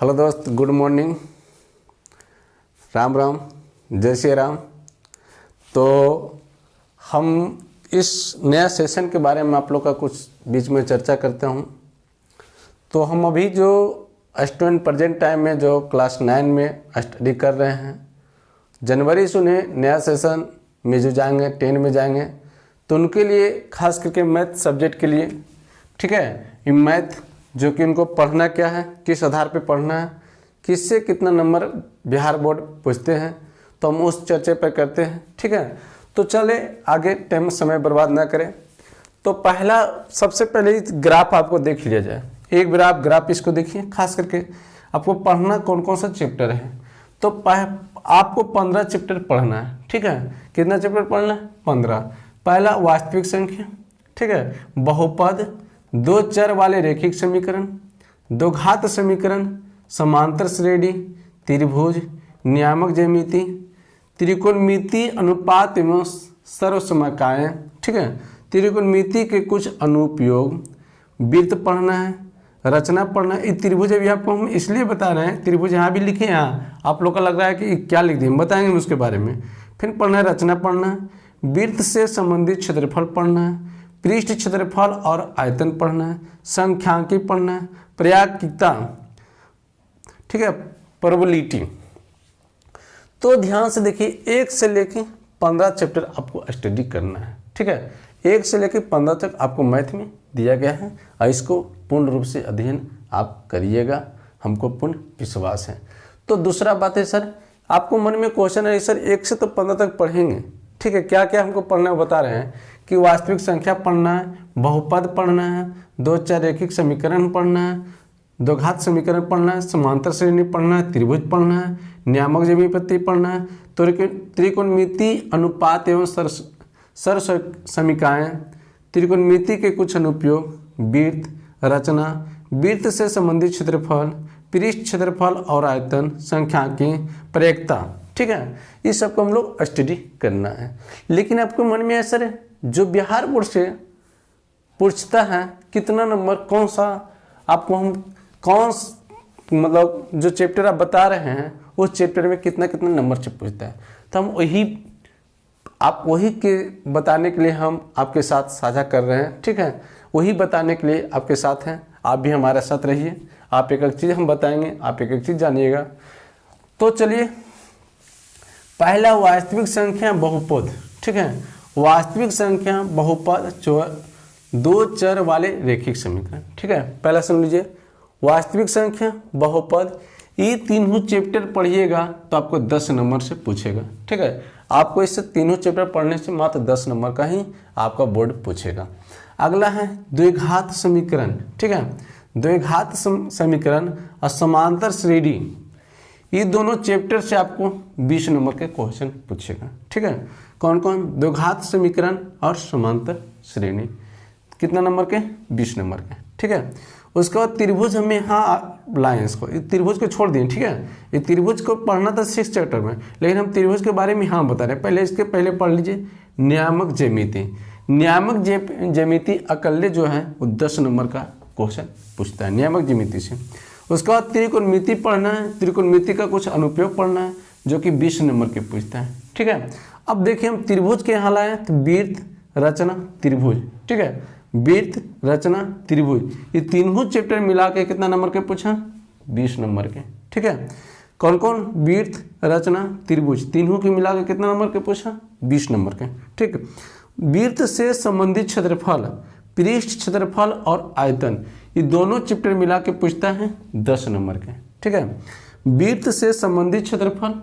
Hello दोस्त, good morning, Ram Ram, जय श्री राम। तो हम इस नया सेशन के बारे में आप लोग का कुछ बीच में चर्चा करते हूँ। तो हम अभी जो स्टूडेंट प्रेजेंट टाइम में जो क्लास 9 में स्टडी कर रहे हैं, जनवरी से उन्हें नया सेशन में जो जाएंगे 10 में जाएंगे, तो उनके लिए खास करके मैथ सब्जेक्ट के लिए, ठीक है, ये मैथ जो कि उनको पढ़ना क्या है, किस आधार पे पढ़ना है, किससे कितना नंबर बिहार बोर्ड पूछते हैं, तो हम उस चर्चा पर करते हैं। ठीक है, तो चले आगे, टाइम समय बर्बाद ना करें। तो पहला सबसे पहले ग्राफ आपको देख लिया जाए। एक ग्राफ इसको देखिए, खास करके आपको पढ़ना कौन कौन सा चैप्टर है। तो आपको 15 चैप्टर पढ़ना है। ठीक है, कितना चैप्टर पढ़ना है? 15। पहला वास्तविक संख्या, ठीक है, बहुपद, दो चर वाले रैखिक समीकरण, दो घात समीकरण, समांतर श्रेणी, त्रिभुज, नियामक ज्यामिति, त्रिकोणमिति, अनुपात एवं सर्वसमकाएं, ठीक है, त्रिकोणमिति के कुछ अनुप्रयोग, वृत्त पढ़ना है, रचना पढ़ना है। त्रिभुज अभी आपको हम इसलिए बता रहे हैं, त्रिभुज यहाँ भी लिखे, यहाँ आप लोग का लग रहा है कि क्या लिख दिए, हम बताएंगे हम उसके बारे में। फिर पढ़ना है, रचना पढ़ना है, वृत्त से संबंधित क्षेत्रफल पढ़ना है, पृष्ठ क्षेत्रफल और आयतन पढ़ना है, संख्यांकी पढ़ना है, प्रयाक्तिकता, ठीक है, प्रोबेबिलिटी। तो ध्यान से देखिए, 1 से लेके 15 चैप्टर आपको स्टडी करना है। ठीक है, 1 से लेके 15 तक आपको मैथ में दिया गया है और इसको पूर्ण रूप से अध्ययन आप करिएगा, हमको पूर्ण विश्वास है। तो दूसरा बात है सर, आपको मन में क्वेश्चन है सर 1 से तो 15 तक पढ़ेंगे, ठीक है, क्या क्या हमको पढ़ना है बता रहे हैं कि वास्तविक संख्या पढ़ना है, बहुपद पढ़ना है, दो चर रैखिक समीकरण पढ़ना है, दो घात समीकरण पढ़ना है, समांतर श्रेणी पढ़ना है, त्रिभुज पढ़ना है, नियामक ज्यामिति पढ़ना है, त्रिकोणमिति, अनुपात एवं सर्वसमकाएं, त्रिकोणमिति के कुछ अनुप्रयोग, वृत्त, रचना, वृत्त से संबंधित क्षेत्रफल, पृष्ठ क्षेत्रफल और आयतन, संख्यांकी, प्रयाक्तिकता। ठीक है, इस सब को हम लोग स्टडी करना है। लेकिन आपके मन में है सर, जो बिहार बोर्ड से पूछता है कितना नंबर, कौन सा आपको हम मतलब जो चैप्टर आप बता रहे हैं उस चैप्टर में कितना कितना नंबर से पूछता है, तो हम वही के बताने के लिए हम आपके साथ साझा कर रहे हैं। ठीक है, वही बताने के लिए आपके साथ हैं, आप भी हमारे साथ रहिए। आप एक एक चीज़ हम बताएंगे, आप एक एक चीज़ जानिएगा। तो चलिए, पहला वास्तविक संख्या बहुपद। ठीक है, वास्तविक संख्या बहुपद, दो चर वाले रैखिक समीकरण। ठीक है, पहला सुन लीजिए, वास्तविक संख्या बहुपद, ये तीनों चैप्टर पढ़िएगा तो आपको 10 नंबर से पूछेगा। ठीक है, आपको इससे तीनों चैप्टर पढ़ने से मात्र 10 नंबर का ही आपका बोर्ड पूछेगा। अगला है द्विघात समीकरण। ठीक है, द्विघात समीकरण और समांतर श्रेणी, ये दोनों चैप्टर से आपको 20 नंबर के क्वेश्चन पूछेगा। ठीक है, कौन कौन? द्विघात समीकरण और समांतर श्रेणी, कितना नंबर के? 20 नंबर के। ठीक है, उसके बाद त्रिभुज हमें यहाँ लाए, इसको त्रिभुज को छोड़ दिए। ठीक है, ये त्रिभुज को पढ़ना था 6 चैप्टर में, लेकिन हम त्रिभुज के बारे में यहाँ बता रहे हैं। इसके पहले पढ़ लीजिए नियामक ज्यामिति। नियामक ज्यामिति अकेले जो है वो 10 नंबर का क्वेश्चन पूछता है नियामक ज्यामिति से। उसके बाद त्रिकोणमिति पढ़ना है, त्रिकोणमिति का कुछ अनुप्रयोग पढ़ना है जो कि 20 नंबर के पूछता है। ठीक है, अब देखिए हम त्रिभुज के यहाँ लाए, तो वृत्त, रचना, त्रिभुज। ठीक है, वृत्त, रचना, त्रिभुज, ये तीनों चैप्टर मिला के कितना नंबर के पूछा? 20 नंबर के। ठीक है, कौन कौन? वृत्त, रचना, त्रिभुज, तीनों के मिला के कितना नंबर के पूछा? 20 नंबर के। ठीक, वृत्त से संबंधित क्षेत्रफल, पृष्ठ क्षेत्रफल और आयतन, ये दोनों चैप्टर मिला के पूछता है 10 नंबर के। ठीक है, वृत्त से संबंधित क्षेत्रफल,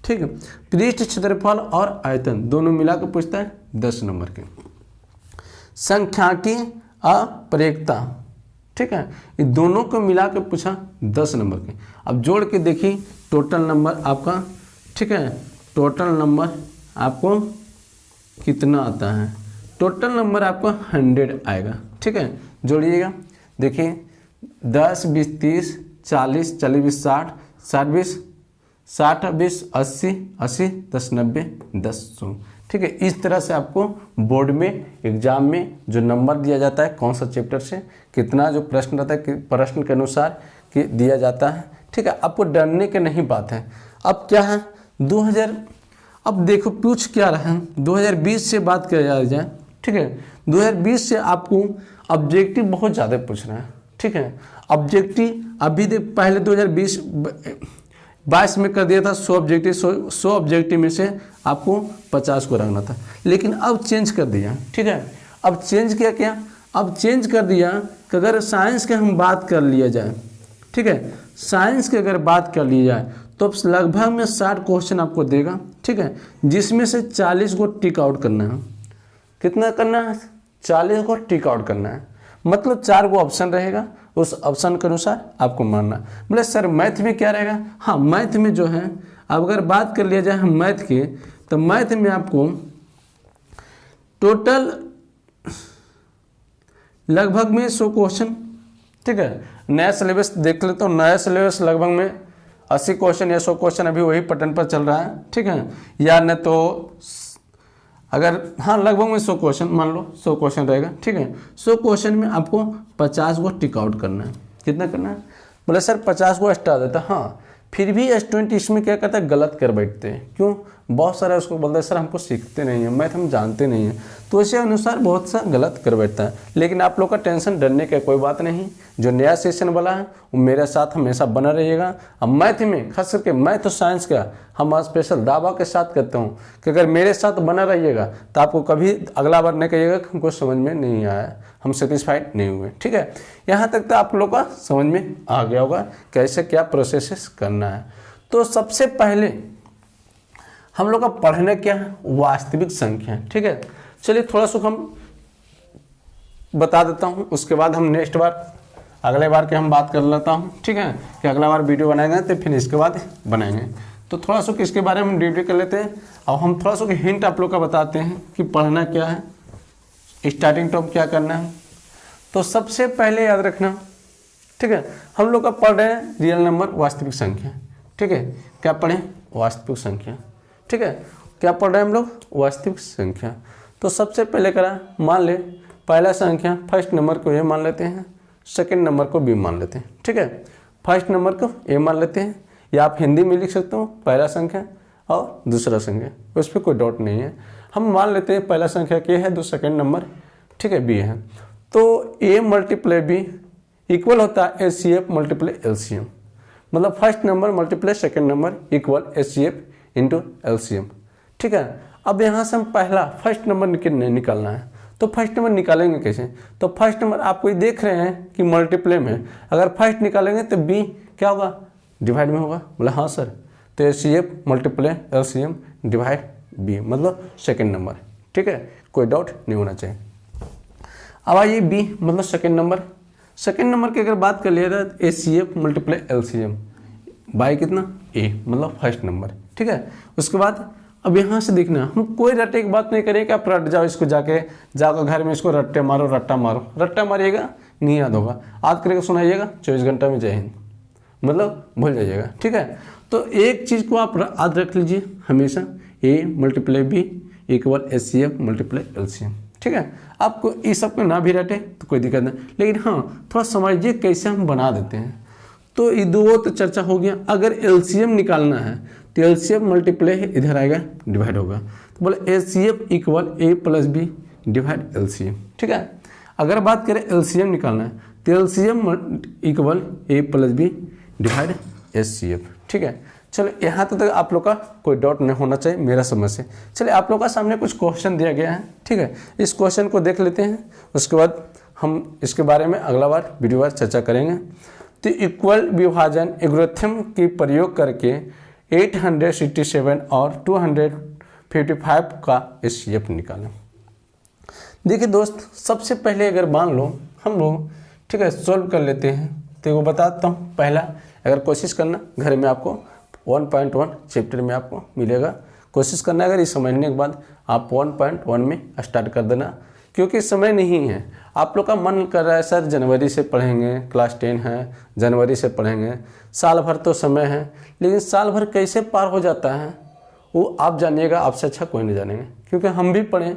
ठीक है, पृष्ठ क्षेत्रफल और आयतन दोनों मिला के पूछता है 10 नंबर के। संख्यांकी प्रयाक्तिकता, ठीक है, ये दोनों को मिला के पूछा 10 नंबर के। अब जोड़ के देखिए टोटल नंबर आपका, ठीक है, टोटल नंबर आपको कितना आता है? टोटल नंबर आपको 100 आएगा। ठीक है, जोड़िएगा, देखिए 10, 20, 30, 40, 40, 20, 60, 60, 20, 60, 20, 80, 80, 10, 90, 10, 100। ठीक है। इस तरह से आपको बोर्ड में एग्जाम में जो नंबर दिया जाता है कौन सा चैप्टर से कितना जो प्रश्न रहता है कि प्रश्न के अनुसार कि दिया जाता है, ठीक है। आपको डरने के नहीं बात है। अब क्या है 2000, अब देखो पूछ क्या रहा है 2020 से बात किया जाए, ठीक है। 2020 से आपको ऑब्जेक्टिव बहुत ज़्यादा पूछ रहे हैं, ठीक है। ऑब्जेक्टिव अभी देख पहले 2022 में कर दिया था 100 ऑब्जेक्टिव, 100 ऑब्जेक्टिव में से आपको 50 को रखना था, लेकिन अब चेंज कर दिया, ठीक है। अब चेंज किया क्या, अब चेंज कर दिया कि अगर साइंस के हम बात कर लिया जाए, ठीक है, साइंस की अगर बात कर ली जाए तो लगभग में 60 क्वेश्चन आपको देगा, ठीक है, जिसमें से 40 को टिक आउट करना है। कितना करना है, 40 को टिक आउट करना है, मतलब 4 को ऑप्शन रहेगा, उस ऑप्शन के अनुसार आपको मानना। बोले सर मैथ में क्या रहेगा, हाँ मैथ में जो है अब अगर बात कर लिया जाए हम मैथ के, तो मैथ में आपको टोटल लगभग में 100 क्वेश्चन, ठीक है। नया सिलेबस देख लेते हो, नया सिलेबस लगभग में 80 क्वेश्चन या 100 क्वेश्चन अभी वही पैटर्न पर चल रहा है, ठीक है। या न तो अगर हाँ लगभग में 100 क्वेश्चन मान लो 100 क्वेश्चन रहेगा, ठीक है। 100 क्वेश्चन में आपको 50 को टिक आउट करना है। कितना करना है, बोले सर 50 को हटा देता, हाँ फिर भी स्टूडेंट इसमें क्या करता है गलत कर बैठते हैं। क्यों, बहुत सारा उसको बोलता है सर हमको सीखते नहीं हैं, मैथ हम जानते नहीं हैं, तो इसी अनुसार बहुत सा गलत कर बैठता है। लेकिन आप लोग का टेंशन डरने का कोई बात नहीं, जो नया सेशन वाला है वो मेरे साथ हमेशा बना रहिएगा। अब मैथ में खास करके मैथ और साइंस का हम स्पेशल दावा के साथ कहते हूँ कि अगर मेरे साथ बना रहिएगा तो आपको कभी अगला बार नहीं कहिएगा कि हमको समझ में नहीं आया, हम सेटिस्फाइड नहीं हुए, ठीक है। यहाँ तक तो आप लोग का समझ में आ गया होगा कैसे क्या प्रोसेस करना है। तो सबसे पहले हम लोग का पढ़ना क्या है, वास्तविक संख्या, ठीक है। चलिए थोड़ा सा हम बता देता हूँ, उसके बाद हम नेक्स्ट बार अगले बार की हम बात कर लेता हूँ, ठीक है, कि अगला बार वीडियो बनाएंगे तो फिर इसके बाद बनाएंगे। तो थोड़ा सा इसके बारे में हम डिटेल कर लेते हैं। अब हम थोड़ा सा हिंट आप लोग का बताते हैं कि पढ़ना क्या है, स्टार्टिंग टॉप क्या करना है। तो सबसे पहले याद रखना, ठीक है, हम लोग का पढ़ रहे हैं रियल नंबर वास्तविक संख्या, ठीक है। क्या पढ़ें, वास्तविक संख्या, ठीक है। क्या पढ़ रहे हैं हम लोग, वास्तविक संख्या। तो सबसे पहले करा मान ले पहला संख्या फर्स्ट नंबर को ए मान लेते हैं, सेकंड नंबर को बी मान लेते हैं, ठीक है। फर्स्ट नंबर को ए मान लेते हैं, या आप हिंदी में लिख सकते हो पहला संख्या और दूसरा संख्या, उस पर कोई डाउट नहीं है। हम मान लेते हैं पहला संख्या के है, दो सेकंड नंबर, ठीक है, बी है। तो ए मल्टीप्लाई बी इक्वल होता है एचसीएफ मल्टीप्लाई एलसीएम, मतलब first number multiply second number equal HCF into LCM, ठीक है। अब यहाँ से हम पहला फर्स्ट नंबर निकालना है, तो फर्स्ट नंबर निकालेंगे कैसे, तो फर्स्ट नंबर आपको देख रहे हैं कि मल्टीप्लाई में अगर फर्स्ट निकालेंगे तो बी क्या होगा, डिवाइड में होगा। बोला हाँ सर, तो HCF multiply LCM divide B मतलब सेकंड नंबर, ठीक है, कोई डाउट नहीं होना चाहिए। अब आइए बी मतलब सेकंड नंबर, सेकंड नंबर की अगर बात कर लिया जाए एचसीएफ मल्टीप्लाई एलसीएम बाई कितना ए मतलब फर्स्ट नंबर, ठीक है। उसके बाद अब यहाँ से देखना, हम कोई रट्टे की बात नहीं करेंगे कि आप रट जाओ इसको, जाकर घर में इसको रट्टा मारो, मारिएगा नहीं याद होगा, याद करके सुनाइएगा 24 घंटा में जय हिंद, मतलब भूल जाइएगा, ठीक है। तो एक चीज़ को आप याद रख लीजिए हमेशा, A multiply B equal HCF multiply LCM, ठीक है। आपको ये सब को ना भी रटे तो कोई दिक्कत नहीं, लेकिन हाँ थोड़ा समझिए कैसे हम बना देते हैं। तो ये दो तो चर्चा हो गया। अगर एलसीएम निकालना है तो एलसीएम मल्टीप्लाई इधर आएगा डिवाइड होगा, तो बोले एचसीएफ इक्वल ए प्लस बी डिवाइड एलसीएम, ठीक है। अगर बात करें एलसीएम निकालना है तो एलसीएम इक्वल ए प्लस बी डिवाइड एचसीएफ, ठीक है। चलो यहाँ तक आप लोग का कोई डाउट नहीं होना चाहिए मेरा समझ से। चलिए आप लोग का सामने कुछ क्वेश्चन दिया गया है, ठीक है, इस क्वेश्चन को देख लेते हैं, उसके बाद हम इसके बारे में अगला बार वीडियो बार चर्चा करेंगे। तो इक्वल विभाजन एल्गोरिथम की प्रयोग करके 867 और 255 का एचसीएफ निकालें। देखिए दोस्त, सबसे पहले अगर मान लो हम लोग, ठीक है, सॉल्व कर लेते हैं, तो वो बताता हूँ। पहला अगर कोशिश करना घर में आपको 1.1 चैप्टर में आपको मिलेगा, कोशिश करना अगर इस समझने के बाद आप 1.1 में स्टार्ट कर देना, क्योंकि समय नहीं है। आप लोग का मन कर रहा है सर जनवरी से पढ़ेंगे, क्लास 10 है जनवरी से पढ़ेंगे, साल भर तो समय है, लेकिन साल भर कैसे पार हो जाता है वो आप जानिएगा, आपसे अच्छा कोई नहीं जानेंगे। क्योंकि हम भी पढ़ें,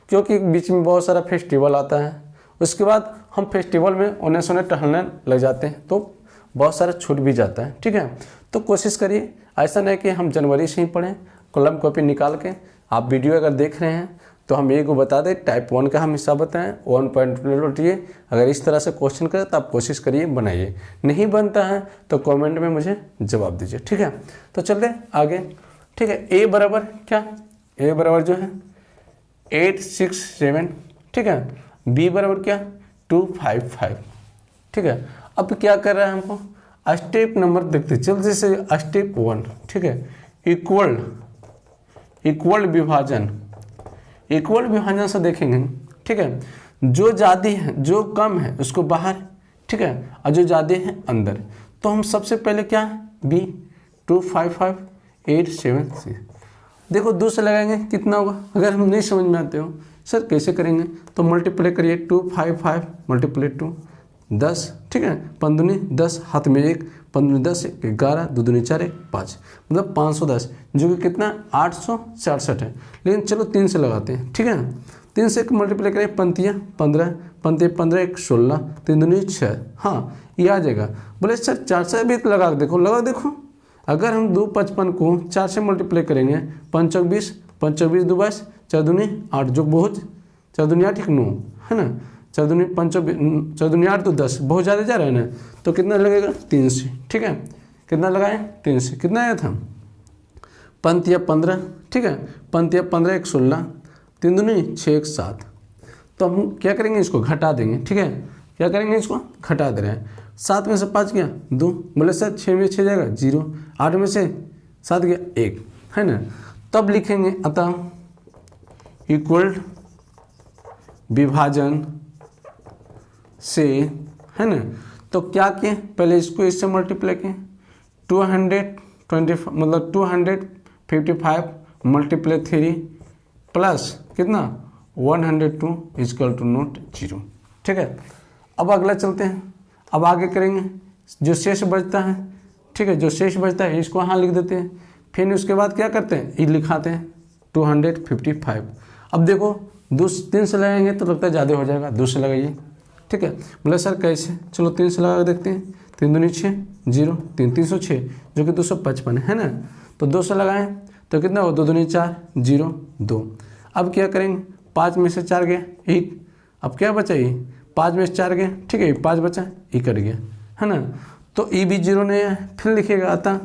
क्योंकि बीच में बहुत सारा फेस्टिवल आता है, उसके बाद हम फेस्टिवल में उन्हें सुने टहलने लग जाते हैं तो बहुत सारा छूट भी जाता है। ठीक है, तो कोशिश करिए ऐसा नहीं कि हम जनवरी से ही पढ़ें, कलम कॉपी निकाल के। आप वीडियो अगर देख रहे हैं तो हम एक को बता दें, टाइप 1 का हम हिस्सा बताएं, 1 पॉइंट लौटिए। अगर इस तरह से क्वेश्चन करें तो आप कोशिश करिए बनाइए, नहीं बनता है तो कमेंट में मुझे जवाब दीजिए। ठीक है, तो चलते आगे। ठीक है, ए बराबर क्या, ए बराबर जो है 867। ठीक है, बी बराबर क्या 255। ठीक है, अब क्या कर रहा है हमको, स्टेप नंबर देखते जल्दी से। स्टेप 1, ठीक है, इक्वल विभाजन, इक्वल विभाजन से देखेंगे। ठीक है, जो ज़्यादा है जो कम है उसको बाहर, ठीक है, और जो ज़्यादा है अंदर। तो हम सबसे पहले क्या बी 255876, देखो 2 से लगाएंगे कितना होगा। अगर हम नहीं समझ में आते हो सर कैसे करेंगे, तो मल्टीप्लाई करिए 255 मल्टीप्लाई 2 10। ठीक है, 5 दूनी 10, हाथ में 1, 5 दूनी 10, 11, 2 दूनी 4, 1 5, मतलब 510, जो कि कितना 866 है। लेकिन चलो 3 से लगाते हैं। ठीक है, 3 से मल्टीप्लाई करें, 15 15, 15 1 16, 3 दूनी 6। हाँ, ये आ जाएगा। बोले सर 4 से भी लगा देखो, लगा देखो। अगर हम 255 को 4 से मल्टीप्लाई करेंगे, 5 चौक 20, 5 चौक 20 2 22, 4 दूनी 8, जो बहुत 4 दूनी 8 9 है ना, 4 दूनी 5 4 दूनी 8 तो 10, बहुत ज़्यादा जा रहा है ना, तो कितना लगेगा 3 से। ठीक है, कितना लगाए 3 से, कितना आया था 5 15। ठीक है, 5 15 1 16, 3 दूनी 6 1 7। तो हम क्या करेंगे, इसको घटा देंगे। ठीक है, क्या करेंगे, इसको घटा दे रहे हैं। 7 में से 5 गया 2, बोले सर 6 में 6 जाएगा 0, 8 में से 7 गया 1, है ना। तब लिखेंगे अतः इक्वल विभाजन से, है ना। तो क्या किए, पहले इसको इससे मल्टीप्लाई किए, 225 मतलब 255 मल्टीप्लाई 3 प्लस कितना 102 इक्वल टू नोट 0। ठीक है, अब अगला चलते हैं। अब आगे करेंगे, जो शेष बचता है, ठीक है, जो शेष बचता है इसको यहाँ लिख देते हैं। फिर उसके बाद क्या करते हैं, ये लिखाते हैं 255। अब देखो 2 3 से लगाएंगे तो लगता है ज़्यादा हो जाएगा, 2 से लगाइए। ठीक है, बोले सर कैसे, चलो 3 से लगा देखते हैं। 3 दूनी 6 0, 3 306, जो कि 255 है ना। तो 2 से लगाएं तो कितना हो, 2 दूनी 4 0 2। अब क्या करेंगे, 5 में से 4 गया 1, अब क्या बचा ये 5 में से 4 गया, ठीक है 5 बचा, ये कट गया, है ना। तो ई भी 0 नहीं है, फिर लिखिएगा आता,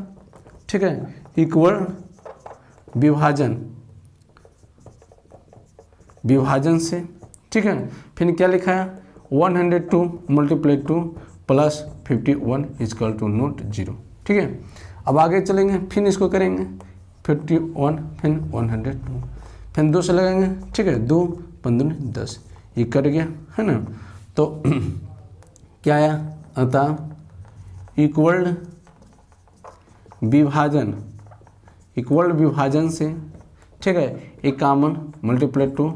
ठीक है, इक्वल विभाजन से। ठीक है, फिर क्या लिखा है 102 multiply 2 plus 51 equal to not 0। ठीक है, अब आगे चलेंगे, फिर इसको करेंगे 51, फिर 102, फिर 2 से लगाएंगे। ठीक है, 2 15 10, ये कट गया, है ना। तो क्या आया, अतः इक्वल विभाजन से, ठीक है, 51 मल्टीप्लाई 2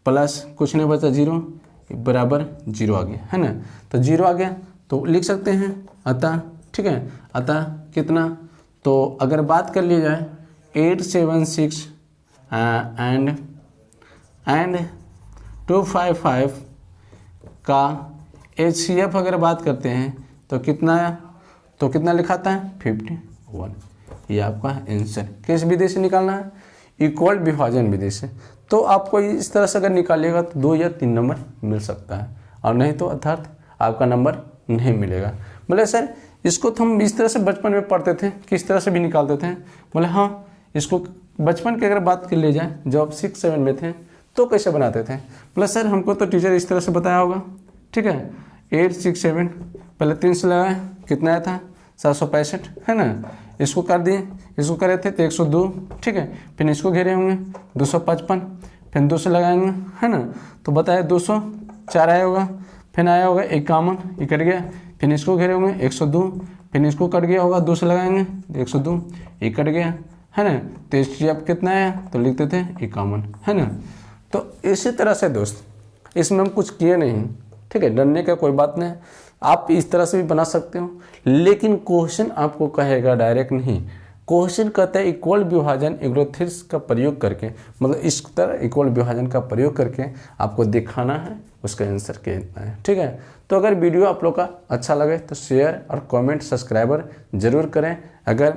प्लस कुछ नहीं बचा 0 बराबर 0 आ गया, है ना। तो 0 आ गया तो लिख सकते हैं अतः, ठीक है, अतः कितना, तो अगर बात कर ली जाए 876 एंड 255 का HCF अगर बात करते हैं तो कितना आया, तो कितना लिखाता है 51। ये आपका आंसर किस विधि से निकालना है, इक्वल विभाजन विधि से। तो आपको इस तरह से अगर निकालिएगा तो 2 या 3 नंबर मिल सकता है, और नहीं तो अर्थात आपका नंबर नहीं मिलेगा। बोले सर इसको तो हम इस तरह से बचपन में पढ़ते थे, किस तरह से भी निकालते थे। बोले हाँ, इसको बचपन की अगर बात कर ली जाए, जब आप 6-7 में थे तो कैसे बनाते थे। बोले सर हमको तो टीचर इस तरह से बताया होगा। ठीक है, 867 पहले 3 से लगाए, कितना आया था 765, है ना। इसको कर दिए, इसको करे थे तो 102, ठीक है, फिर इसको घेरे होंगे 255, फिर 2 से लगाएंगे, है ना। तो बताया 204 आया होगा, फिर आया होगा 51, ये कट गया, फिर इसको घेरे होंगे 102, फिर इसको कट गया होगा 2 से लगाएंगे 102, ये कट गया, है ना। तो इसकी अब कितना आया, तो लिखते थे 51, है ना। तो इसी तरह से दोस्त, इसमें हम कुछ किए नहीं, ठीक है, डरने का कोई बात नहीं, आप इस तरह से भी बना सकते हो। लेकिन क्वेश्चन आपको कहेगा डायरेक्ट नहीं, क्वेश्चन कहता है इक्वल विभाजन एग्रोथिर्स का प्रयोग करके, मतलब इस तरह इक्वल विभाजन का प्रयोग करके आपको दिखाना है, उसका आंसर कहना है। ठीक है, तो अगर वीडियो आप लोग का अच्छा लगे तो शेयर और कमेंट सब्सक्राइबर जरूर करें। अगर